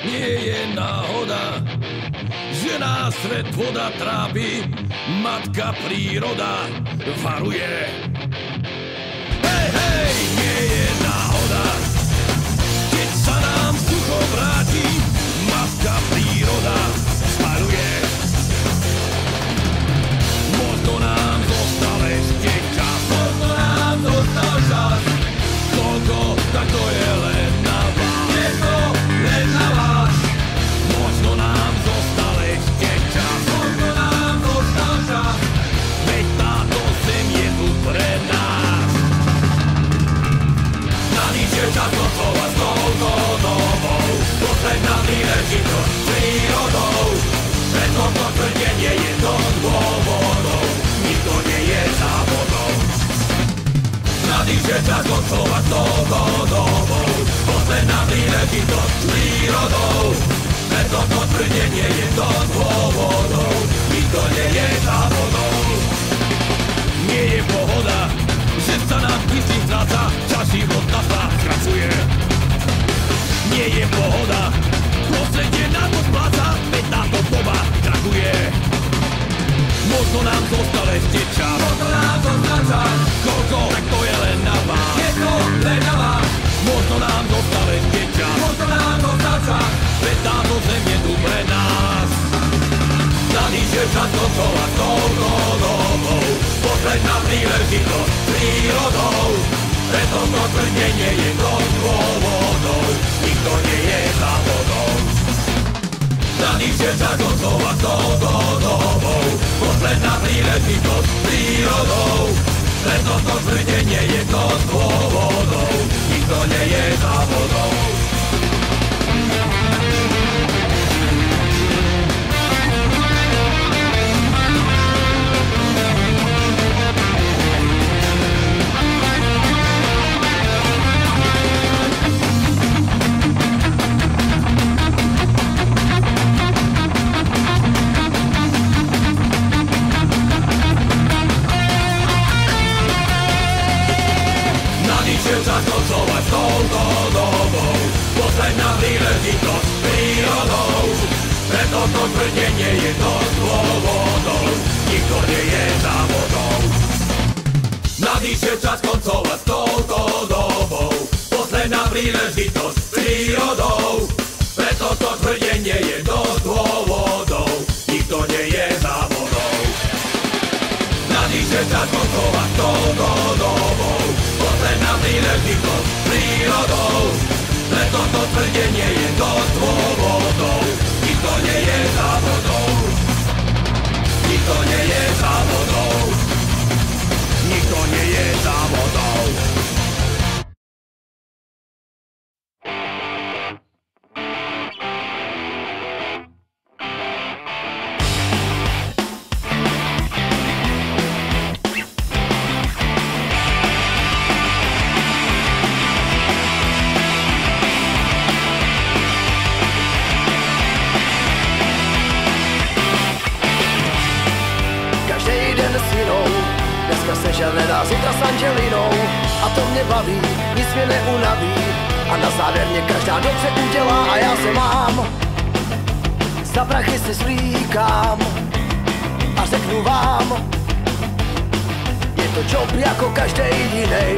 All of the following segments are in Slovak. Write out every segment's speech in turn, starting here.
nie je náhoda, že nás svet voda trápi, matka príroda varuje. Hej, hej, nie je náhoda, keď sa nám sucho vráti, matka príroda varuje. Možno nám zostal ešte čas, možno nám zostal čas, koľko, tak to je len na vás, je to len na vás. Možno nám zostal ešte čas, možno nám zostal čas, veď táto zem je tu pre nás. Na nič je čas koncovať s touto dobou, posledná príležitosť s prírodou, preto to tvrdenie je to dôvodou, nikto nie je závodou. Na nič je čas koncovať s touto dobou, posledná príležitosť s prírodou, preto to tvrdenie je to dôvodou, nikto nie je závodou. Nie je pohoda, že sa nám blízky stráca, čas života sa skracuje. Nie je pohoda, prostredie nám to spláca, veď táto doba krachuje. Možno nám zostal ešte čas, možno nám zostal čas, koľko, tak to je len na vás, je to len na vás. Možno nám zostal ešte čas, možno nám zostal čas, veď táto zem je tu pre nás. Na nič je čas koncovať s touto dobou, posledná príležitosť s prírodou, preto to tvrdenie je to dôvodou, nikto nie je závodou. Na nič je čas koncovať s touto dobou, posledná príležitosť s prírodou, preto to tvrdenie je to dôvodou, nikto nie je závodou. Čas koncovať s touto dobou, posledná príležitosť s prírodou, preto to tvrdenie je to dôvodou, nikto nie je závodou. Nadíše čas koncovať s touto dobou, posledná príležitosť s prírodou, preto to tvrdenie je to dôvodou, nikto nie je závodou. Nadíše čas koncovať s touto dobou, posledná príležitosť s prírodou, preto to tvrdenie je to dôvodou, nikto nie je závodou, nikto nie je závodou, nikto nie je závodou. Zítra s Angelinou a to mě baví, nic mě neunaví a na závěr mě každá dobře udělá a já se mám. Za prachy se slíkám a řeknu vám, je to job jako každý jiný.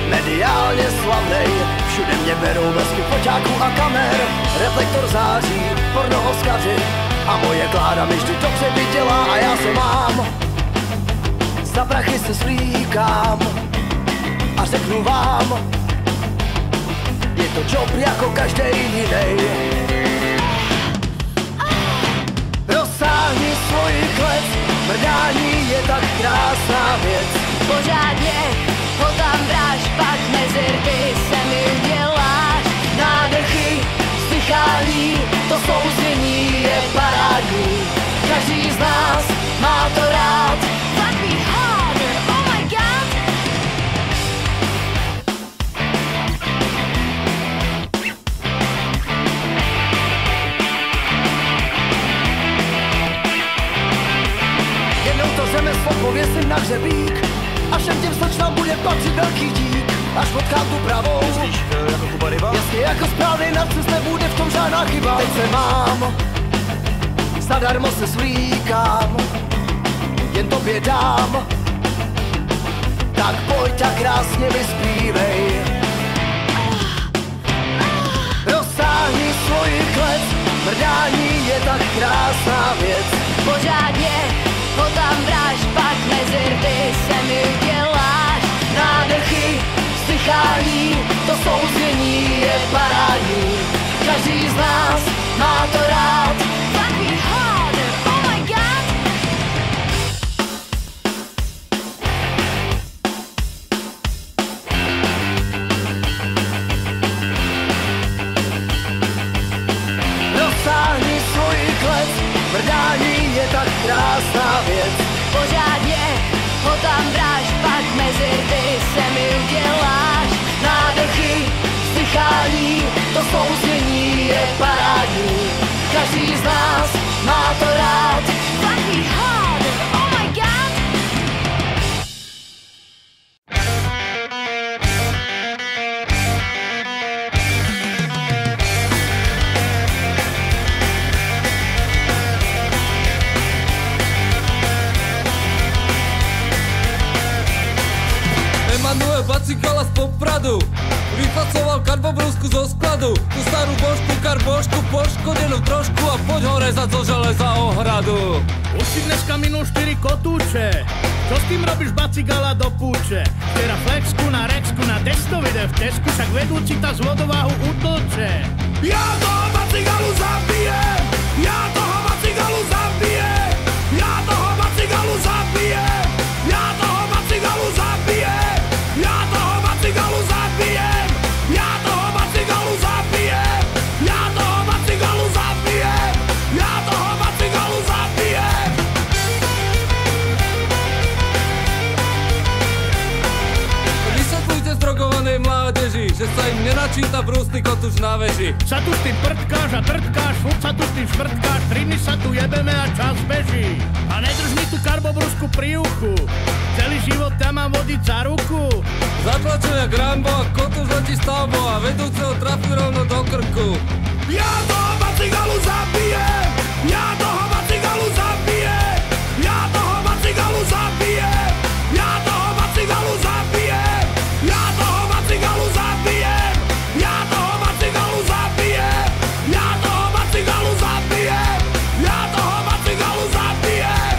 Mediálně slavnej, všude mě berou blesky foťáků a kamer, reflektor září, porno Oscaři a moje Klára mi vždy dobře vydělá a já se mám. Za prachy se slíkám a řeknu vám, je to job jako každý jiný. Rozsáhni svoji klec, mrdání je tak krásná věc. Pořádně ho tam vráž, pak mezi rty se mi uděláš. Nádechy, slychání, to souznění je parádní. Každý z nás má to rád. Fuck me harder, oh my god. řemeslo pověsím na hřebík a všem těm slečnám bude patřit velký dík. Až potkám tu pravou. Myslíš, jako Kuba Ryba? Jasně, jako správný narcis, nebude v tom žádná chyba. Teď se mám, zadarmo se svlíkám, jen tobě dám. Tak pojď a krásně vyspívej. Rozsáhni svoji klec, mrdání je tak krásná věc. Pořádně ho tam vráž, pak mezi rty se mi uděláš. Nádechy, vzdychání, to souznění je parádní. Každý z nás má to rád. Fuck me harder, oh my god. Rozsáhni svoji klec, mrdání je tak krásná věc. Pořádně ho tam vráž, pak mezi rty se mi uděláš. Nádechy, vzdychání, to souznění je parádní. Každý z nás má to rád. Fuck me harder, oh my god. Emanuel Bacigala z Popradu vyfacoval karbobrusku zo skladu. Tu starú božku, karbošku poškodenú trošku a poď ho rezať zo železa ohradu. Už si dneska minul 4 kotúče. Čo s tým robíš, Bacigala, do púče? Včera flexku na rexku na testovi ide v tesku, však vedúci tá z vodováhu utoče. Ja toho Bacigalu zabijem! Ja toho Bacigalu zabijem! Ja toho Bacigalu zabijem! Ja toho Bacigalu zabijem! Ja toho Bacigalu zabijem! Ja toho Bacigalu zabijem! Ja toho Bacigalu zabijem! Ja toho Bacigalu zabijem! Vysvetlujte zdrogovanej mládeži, že sa im nenačíta brúsny kotúč na veži. Sa tu s tým prtkáš a trtkáš, furt sa tu s tým švrtkáš, 3 dny sa tu jebeme a čas beží. A nedrž mi tú karbobrusku pri uchu, celý život ťa mám vodiť za ruku. Zatlačil jak Rambo a kotúč letí stavbou a vedúceho trafí rovno do krku. Ja toho Bacigalu zabijem! Ja toho Bacigalu zabijem! Ja toho Bacigalu zabijem! Ja toho Bacigalu zabijem! Ja toho Bacigalu zabijem! Ja toho Bacigalu zabijem! Ja toho Bacigalu zabijem! Ja toho Bacigalu zabijem!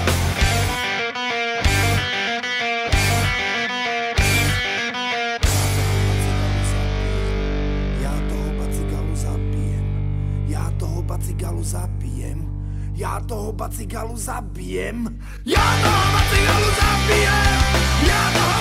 Ja toho Bacigalu zabijem. Ja toho Bacigalu zabijem. Ja toho Bacigalu zabijem. Ja toho Bacigalu zabijem. Ja toho